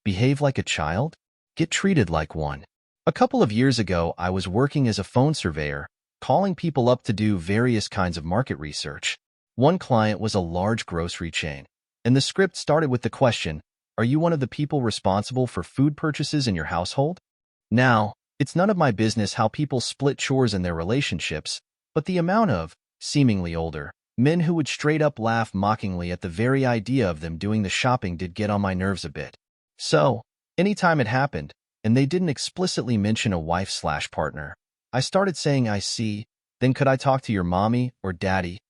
Behave like a child? Get treated like one. A couple of years ago, I was working as a phone surveyor, calling people up to do various kinds of market research. One client was a large grocery chain, and the script started with the question, "Are you one of the people responsible for food purchases in your household?" Now, it's none of my business how people split chores in their relationships, but the amount of, seemingly older, men who would straight up laugh mockingly at the very idea of them doing the shopping did get on my nerves a bit. So, anytime it happened, and they didn't explicitly mention a wife/partner, I started saying, "I see, then could I talk to your mommy or daddy?"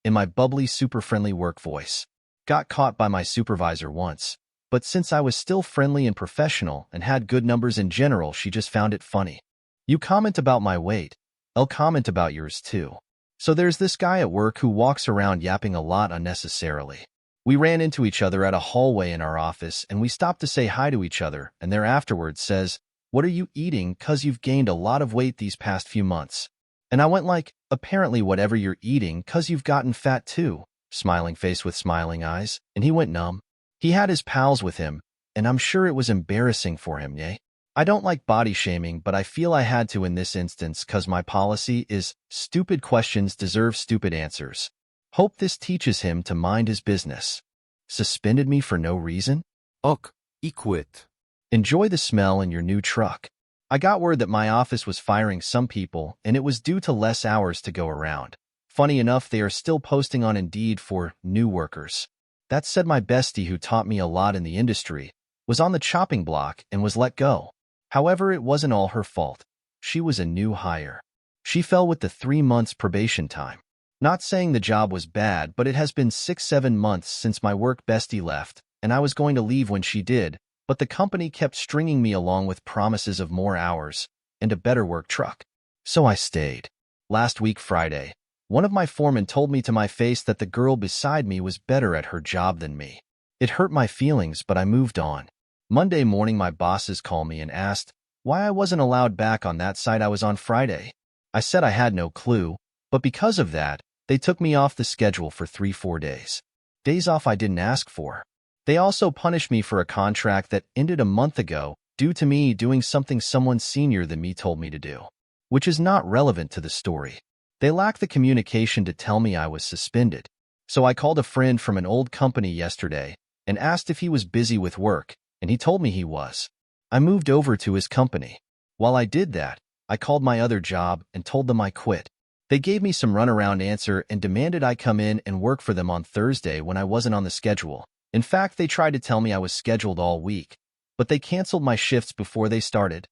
in my bubbly, super-friendly work voice. Got caught by my supervisor once, but since I was still friendly and professional and had good numbers in general, she just found it funny. "You comment about my weight. I'll comment about yours too." So there's this guy at work who walks around yapping a lot unnecessarily. We ran into each other at a hallway in our office, and we stopped to say hi to each other, and there afterwards says, "What are you eating? 'Cause you've gained a lot of weight these past few months." And I went like, "Apparently whatever you're eating, 'cause you've gotten fat too." Smiling face with smiling eyes, and he went numb. He had his pals with him, and I'm sure it was embarrassing for him, yay? I don't like body shaming, but I feel I had to in this instance 'cause my policy is, stupid questions deserve stupid answers. Hope this teaches him to mind his business. Suspended me for no reason? Ok, e quit. Enjoy the smell in your new truck. I got word that my office was firing some people, and it was due to less hours to go around. Funny enough, they are still posting on Indeed for new workers. That said, my bestie, who taught me a lot in the industry, was on the chopping block and was let go. However, it wasn't all her fault. She was a new hire. She fell with the 3 months probation time. Not saying the job was bad, but it has been 6-7 months since my work bestie left, and I was going to leave when she did, but the company kept stringing me along with promises of more hours and a better work truck. So I stayed. Last week Friday, one of my foremen told me to my face that the girl beside me was better at her job than me. It hurt my feelings, but I moved on. Monday morning, my bosses called me and asked why I wasn't allowed back on that site I was on Friday. I said I had no clue, but because of that, they took me off the schedule for 3-4 days. Days off I didn't ask for. They also punished me for a contract that ended a month ago due to me doing something someone senior than me told me to do, which is not relevant to the story. They lacked the communication to tell me I was suspended. So I called a friend from an old company yesterday and asked if he was busy with work, and he told me he was. I moved over to his company. While I did that, I called my other job and told them I quit. They gave me some runaround answer and demanded I come in and work for them on Thursday when I wasn't on the schedule. In fact, they tried to tell me I was scheduled all week, but they canceled my shifts before they started,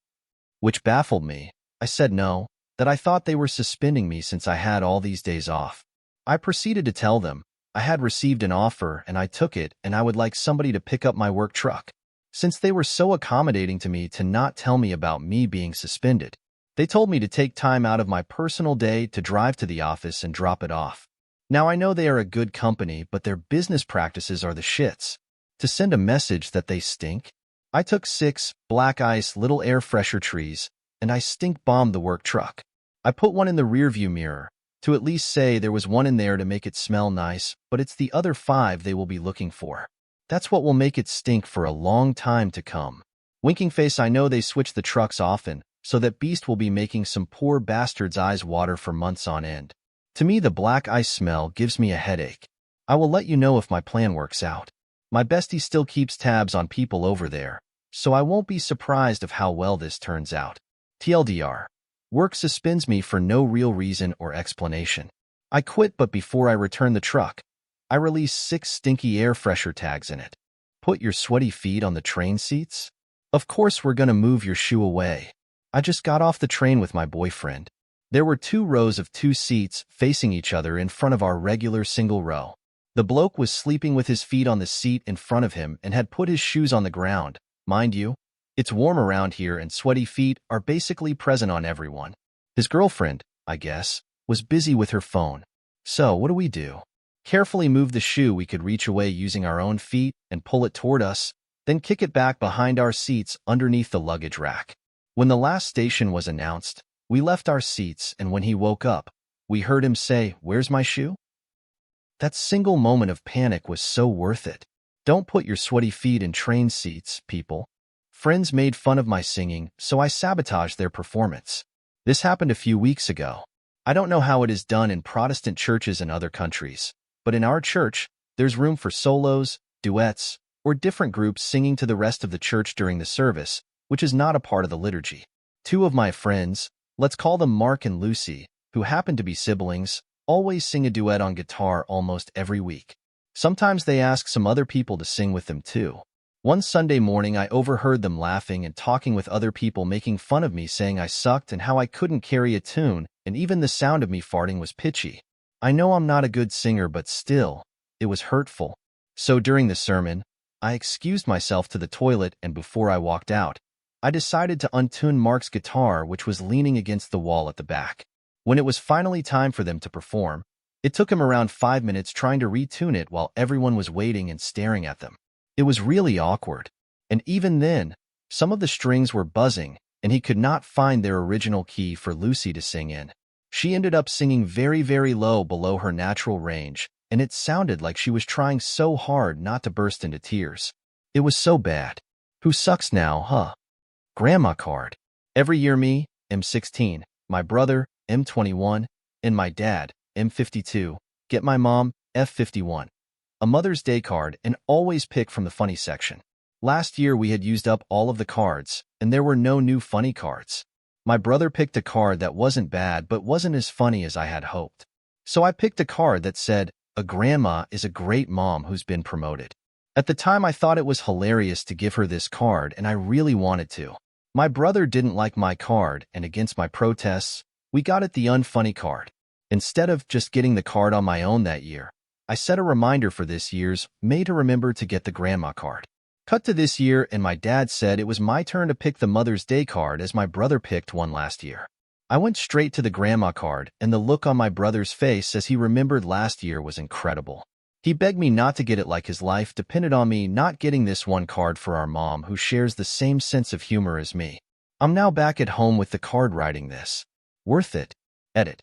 which baffled me. I said no, that I thought they were suspending me since I had all these days off. I proceeded to tell them I had received an offer and I took it, and I would like somebody to pick up my work truck. Since they were so accommodating to me to not tell me about me being suspended, they told me to take time out of my personal day to drive to the office and drop it off. Now I know they are a good company, but their business practices are the shits. To send a message that they stink, I took 6 black ice little air fresher trees and I stink bombed the work truck. I put one in the rearview mirror to at least say there was one in there to make it smell nice, but it's the other 5 they will be looking for. That's what will make it stink for a long time to come. Winking face, I know they switch the trucks often, so that beast will be making some poor bastard's eyes water for months on end. To me, the black ice smell gives me a headache. I will let you know if my plan works out. My bestie still keeps tabs on people over there, so I won't be surprised of how well this turns out. TLDR. Work suspends me for no real reason or explanation. I quit, but before I return the truck, I release 6 stinky air fresher tags in it. Put your sweaty feet on the train seats? Of course we're gonna move your shoe away. I just got off the train with my boyfriend. There were 2 rows of 2 seats facing each other in front of our regular single row. The bloke was sleeping with his feet on the seat in front of him and had put his shoes on the ground. Mind you, it's warm around here and sweaty feet are basically present on everyone. His girlfriend, I guess, was busy with her phone. So what do? Carefully move the shoe we could reach away using our own feet and pull it toward us, then kick it back behind our seats underneath the luggage rack. When the last station was announced, we left our seats, and when he woke up, we heard him say, "Where's my shoe?" That single moment of panic was so worth it. Don't put your sweaty feet in train seats, people. Friends made fun of my singing, so I sabotaged their performance. This happened a few weeks ago. I don't know how it is done in Protestant churches in other countries, but in our church, there's room for solos, duets, or different groups singing to the rest of the church during the service, which is not a part of the liturgy. Two of my friends, let's call them Mark and Lucy, who happen to be siblings, always sing a duet on guitar almost every week. Sometimes they ask some other people to sing with them too. One Sunday morning, I overheard them laughing and talking with other people, making fun of me, saying I sucked and how I couldn't carry a tune, and even the sound of me farting was pitchy. I know I'm not a good singer, but still, it was hurtful. So during the sermon, I excused myself to the toilet, and before I walked out, I decided to untune Mark's guitar, which was leaning against the wall at the back. When it was finally time for them to perform, it took him around 5 minutes trying to retune it while everyone was waiting and staring at them. It was really awkward. And even then, some of the strings were buzzing, and he could not find their original key for Lucy to sing in. She ended up singing very, very low below her natural range, and it sounded like she was trying so hard not to burst into tears. It was so bad. Who sucks now, huh? Grandma card. Every year me, M16, my brother, M21, and my dad, M52, get my mom, F51. A Mother's Day card, and always pick from the funny section. Last year we had used up all of the cards, and there were no new funny cards. My brother picked a card that wasn't bad but wasn't as funny as I had hoped. So I picked a card that said, "A grandma is a great mom who's been promoted." At the time I thought it was hilarious to give her this card, and I really wanted to. My brother didn't like my card, and against my protests, we got it the unfunny card. Instead of just getting the card on my own that year, I set a reminder for this year's May to remember to get the grandma card. Cut to this year, and my dad said it was my turn to pick the Mother's Day card as my brother picked one last year. I went straight to the grandma card, and the look on my brother's face as he remembered last year was incredible. He begged me not to get it like his life depended on me not getting this one card for our mom, who shares the same sense of humor as me. I'm now back at home with the card writing this. Worth it. Edit.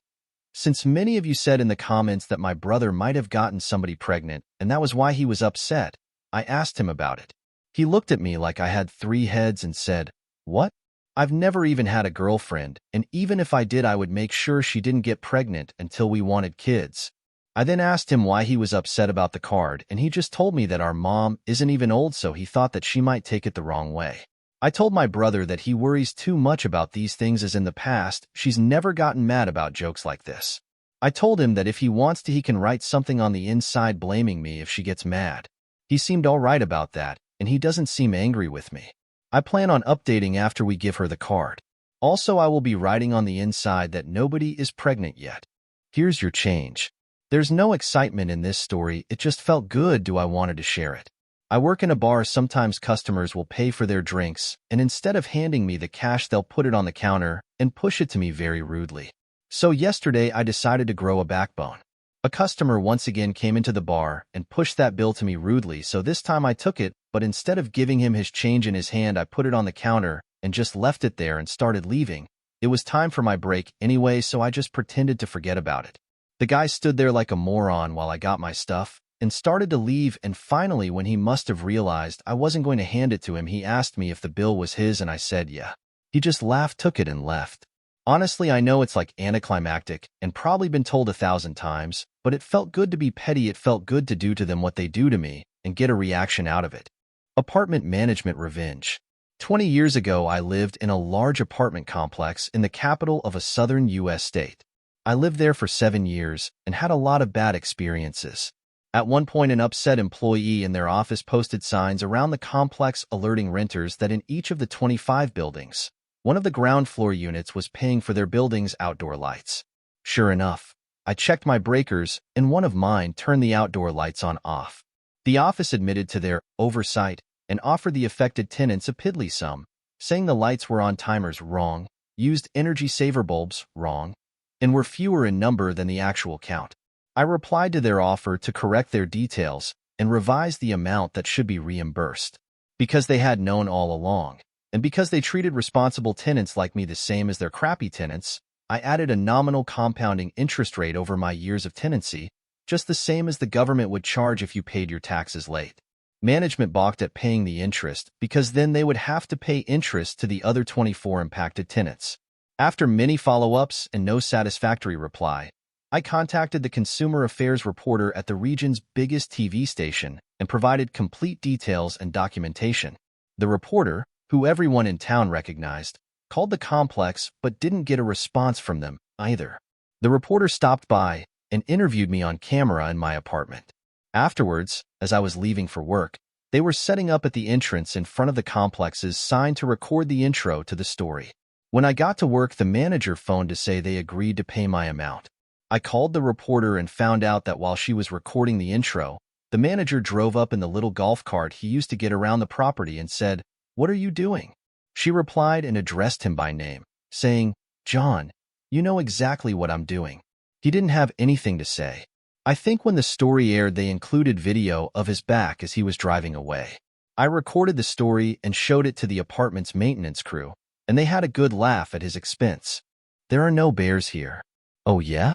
Since many of you said in the comments that my brother might have gotten somebody pregnant, and that was why he was upset, I asked him about it. He looked at me like I had 3 heads and said, "What? I've never even had a girlfriend, and even if I did, I would make sure she didn't get pregnant until we wanted kids." I then asked him why he was upset about the card, and he just told me that our mom isn't even old, so he thought that she might take it the wrong way. I told my brother that he worries too much about these things, as in the past, she's never gotten mad about jokes like this. I told him that if he wants to, he can write something on the inside blaming me if she gets mad. He seemed all right about that, and he doesn't seem angry with me. I plan on updating after we give her the card. Also, I will be writing on the inside that nobody is pregnant yet. Here's your change. There's no excitement in this story, it just felt good, I wanted to share it. I work in a bar. Sometimes customers will pay for their drinks, and instead of handing me the cash, they'll put it on the counter and push it to me very rudely. So yesterday I decided to grow a backbone. A customer once again came into the bar and pushed that bill to me rudely, so this time I took it, but instead of giving him his change in his hand, I put it on the counter and just left it there and started leaving. It was time for my break anyway, so I just pretended to forget about it. The guy stood there like a moron while I got my stuff and started to leave, and finally, when he must have realized I wasn't going to hand it to him, he asked me if the bill was his, and I said yeah. He just laughed, took it, and left. Honestly, I know it's like anticlimactic and probably been told 1,000 times, but it felt good to be petty. It felt good to do to them what they do to me and get a reaction out of it. Apartment management revenge. 20 years ago, I lived in a large apartment complex in the capital of a southern U.S. state. I lived there for 7 years and had a lot of bad experiences. At one point, an upset employee in their office posted signs around the complex alerting renters that in each of the 25 buildings, one of the ground floor units was paying for their building's outdoor lights. Sure enough, I checked my breakers, and one of mine turned the outdoor lights on off. The office admitted to their oversight and offered the affected tenants a piddly sum, saying the lights were on timers wrong, used energy saver bulbs wrong, and were fewer in number than the actual count. I replied to their offer to correct their details and revise the amount that should be reimbursed. Because they had known all along, and because they treated responsible tenants like me the same as their crappy tenants, I added a nominal compounding interest rate over my years of tenancy, just the same as the government would charge if you paid your taxes late. Management balked at paying the interest because then they would have to pay interest to the other 24 impacted tenants. After many follow-ups and no satisfactory reply, I contacted the consumer affairs reporter at the region's biggest TV station and provided complete details and documentation. The reporter, who everyone in town recognized, called the complex but didn't get a response from them either. The reporter stopped by and interviewed me on camera in my apartment. Afterwards, as I was leaving for work, they were setting up at the entrance in front of the complex's sign to record the intro to the story. When I got to work, the manager phoned to say they agreed to pay my amount. I called the reporter and found out that while she was recording the intro, the manager drove up in the little golf cart he used to get around the property and said, "What are you doing?" She replied and addressed him by name, saying, "John, you know exactly what I'm doing." He didn't have anything to say. I think when the story aired, they included video of his back as he was driving away. I recorded the story and showed it to the apartment's maintenance crew, and they had a good laugh at his expense. There are no bears here. Oh yeah?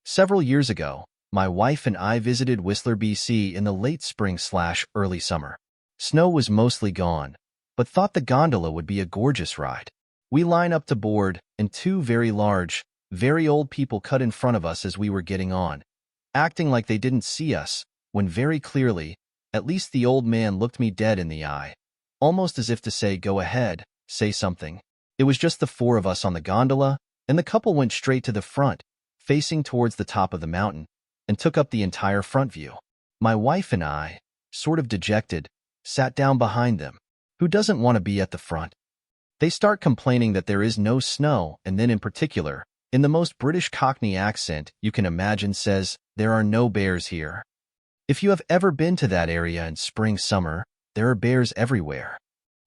Several years ago, my wife and I visited Whistler, BC in the late spring/early summer. Snow was mostly gone, but thought the gondola would be a gorgeous ride. We line up to board, and two very large, very old people cut in front of us as we were getting on, acting like they didn't see us, when very clearly, at least the old man looked me dead in the eye, almost as if to say, "Go ahead, say something." It was just the four of us on the gondola, and the couple went straight to the front, facing towards the top of the mountain, and took up the entire front view. My wife and I, sort of dejected, sat down behind them. Who doesn't want to be at the front? They start complaining that there is no snow, and then in particular, in the most British Cockney accent you can imagine, says, "There are no bears here." If you have ever been to that area in spring/summer, there are bears everywhere.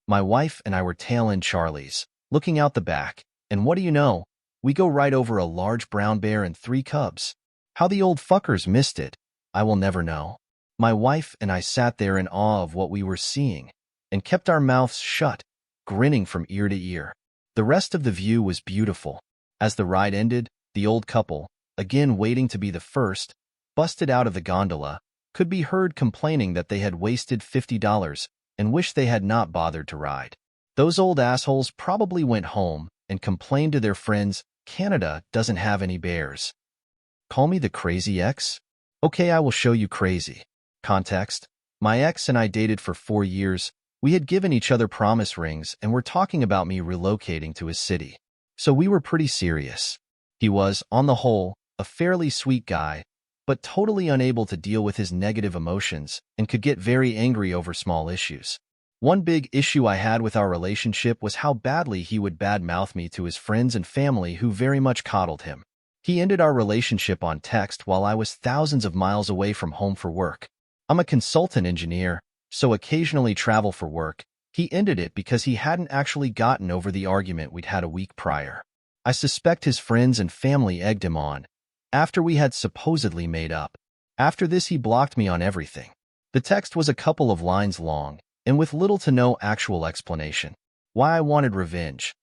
My wife and I were tail-end Charlies, looking out the back, and what do you know? We go right over a large brown bear and 3 cubs. How the old fuckers missed it, I will never know. My wife and I sat there in awe of what we were seeing, and kept our mouths shut, grinning from ear to ear. The rest of the view was beautiful. As the ride ended, the old couple, again waiting to be the first, busted out of the gondola, could be heard complaining that they had wasted $50 and wished they had not bothered to ride. Those old assholes probably went home and complained to their friends, "Canada doesn't have any bears." Call me the crazy ex? Okay, I will show you crazy. Context: my ex and I dated for 4 years. We had given each other promise rings and were talking about me relocating to his city. So we were pretty serious. He was, on the whole, a fairly sweet guy, but totally unable to deal with his negative emotions and could get very angry over small issues. One big issue I had with our relationship was how badly he would badmouth me to his friends and family who very much coddled him. He ended our relationship on text while I was thousands of miles away from home for work. I'm a consultant engineer, so occasionally travel for work. He ended it because he hadn't actually gotten over the argument we'd had a week prior. I suspect his friends and family egged him on, after we had supposedly made up. After this, he blocked me on everything. The text was a couple of lines long, and with little to no actual explanation. Why I wanted revenge.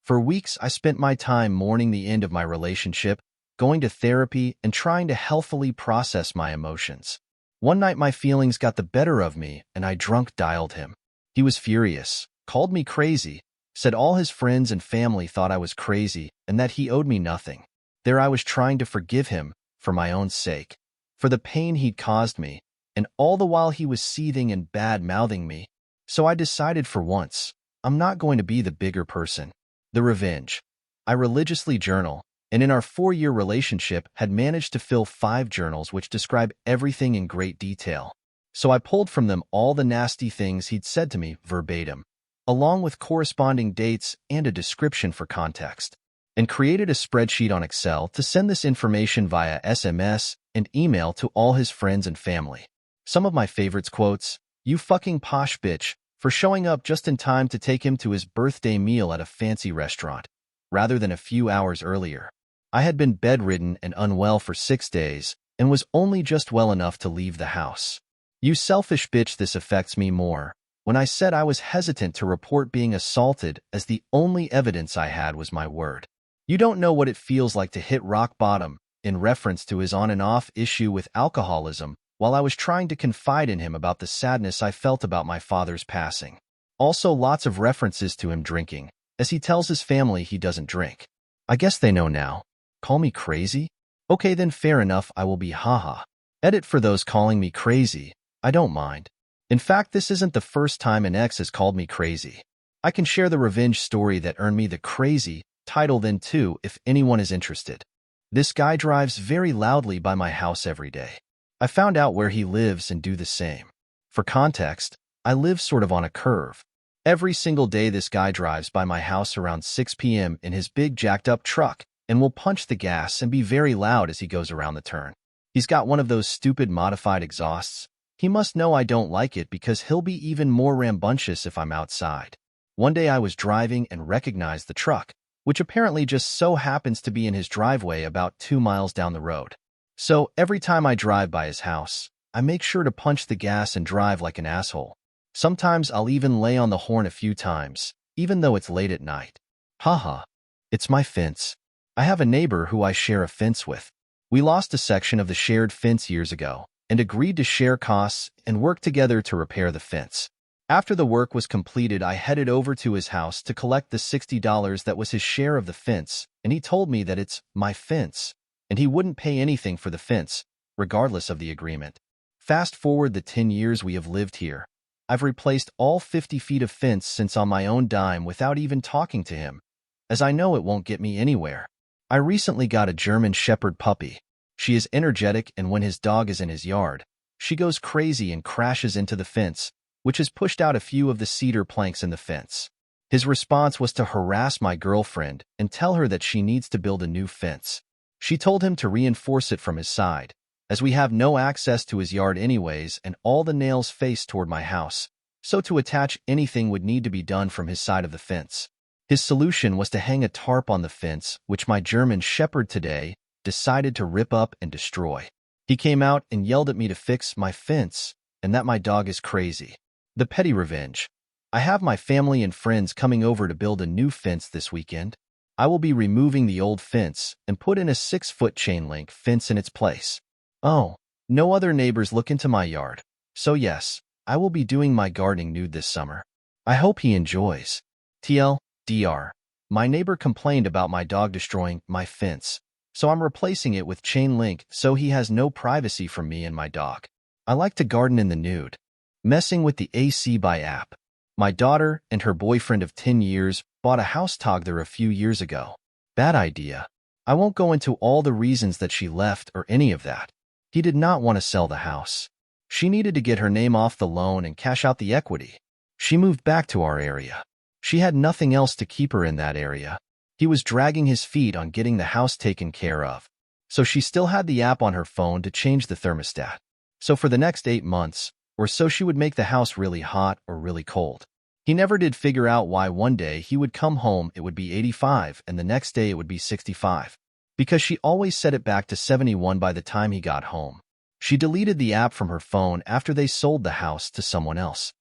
For weeks, I spent my time mourning the end of my relationship, going to therapy, and trying to healthily process my emotions. One night, my feelings got the better of me, and I drunk dialed him. He was furious, called me crazy, said all his friends and family thought I was crazy, and that he owed me nothing. There I was trying to forgive him, for my own sake, for the pain he'd caused me, and all the while he was seething and bad-mouthing me. So I decided for once, I'm not going to be the bigger person. The revenge. I religiously journal, and in our 4-year relationship had managed to fill 5 journals which describe everything in great detail. So I pulled from them all the nasty things he'd said to me verbatim, along with corresponding dates and a description for context, and created a spreadsheet on Excel to send this information via SMS and email to all his friends and family. Some of my favorites quotes: "You fucking posh bitch," for showing up just in time to take him to his birthday meal at a fancy restaurant, rather than a few hours earlier. I had been bedridden and unwell for 6 days, and was only just well enough to leave the house. "You selfish bitch, this affects me more," when I said I was hesitant to report being assaulted as the only evidence I had was my word. "You don't know what it feels like to hit rock bottom," in reference to his on and off issue with alcoholism, while I was trying to confide in him about the sadness I felt about my father's passing. Also lots of references to him drinking, as he tells his family he doesn't drink. I guess they know now. Call me crazy? Okay then, fair enough, I will be haha. Edit for those calling me crazy. I don't mind. In fact, this isn't the first time an ex has called me crazy. I can share the revenge story that earned me the crazy title then too if anyone is interested. This guy drives very loudly by my house every day. I found out where he lives and do the same. For context, I live sort of on a curve. Every single day this guy drives by my house around 6 p.m. in his big jacked up truck and will punch the gas and be very loud as he goes around the turn. He's got one of those stupid modified exhausts. He must know I don't like it because he'll be even more rambunctious if I'm outside. One day I was driving and recognized the truck, which apparently just so happens to be in his driveway about 2 miles down the road. So every time I drive by his house, I make sure to punch the gas and drive like an asshole. Sometimes I'll even lay on the horn a few times, even though it's late at night. Haha. It's my fence. I have a neighbor who I share a fence with. We lost a section of the shared fence years ago and agreed to share costs and work together to repair the fence. After the work was completed, I headed over to his house to collect the $60 that was his share of the fence, and he told me that it's my fence, and he wouldn't pay anything for the fence, regardless of the agreement. Fast forward the 10 years we have lived here. I've replaced all 50 feet of fence since on my own dime without even talking to him, as I know it won't get me anywhere. I recently got a German Shepherd puppy. She is energetic, and when his dog is in his yard, she goes crazy and crashes into the fence, which has pushed out a few of the cedar planks in the fence. His response was to harass my girlfriend and tell her that she needs to build a new fence. She told him to reinforce it from his side, as we have no access to his yard anyways and all the nails face toward my house, so to attach anything would need to be done from his side of the fence. His solution was to hang a tarp on the fence, which my German Shepherd today decided to rip up and destroy. He came out and yelled at me to fix my fence and that my dog is crazy. The petty revenge. I have my family and friends coming over to build a new fence this weekend. I will be removing the old fence and put in a 6-foot chain link fence in its place. Oh, no other neighbors look into my yard. So yes, I will be doing my gardening nude this summer. I hope he enjoys. TLDR. My neighbor complained about my dog destroying my fence, so I'm replacing it with chain link so he has no privacy from me and my dog. I like to garden in the nude. Messing with the AC by app. My daughter and her boyfriend of 10 years bought a house together a few years ago. Bad idea. I won't go into all the reasons that she left or any of that. He did not want to sell the house. She needed to get her name off the loan and cash out the equity. She moved back to our area. She had nothing else to keep her in that area. He was dragging his feet on getting the house taken care of. So she still had the app on her phone to change the thermostat. So for the next 8 months, or so she would make the house really hot or really cold. He never did figure out why one day he would come home it would be 85 and the next day it would be 65. Because she always set it back to 71 by the time he got home. She deleted the app from her phone after they sold the house to someone else.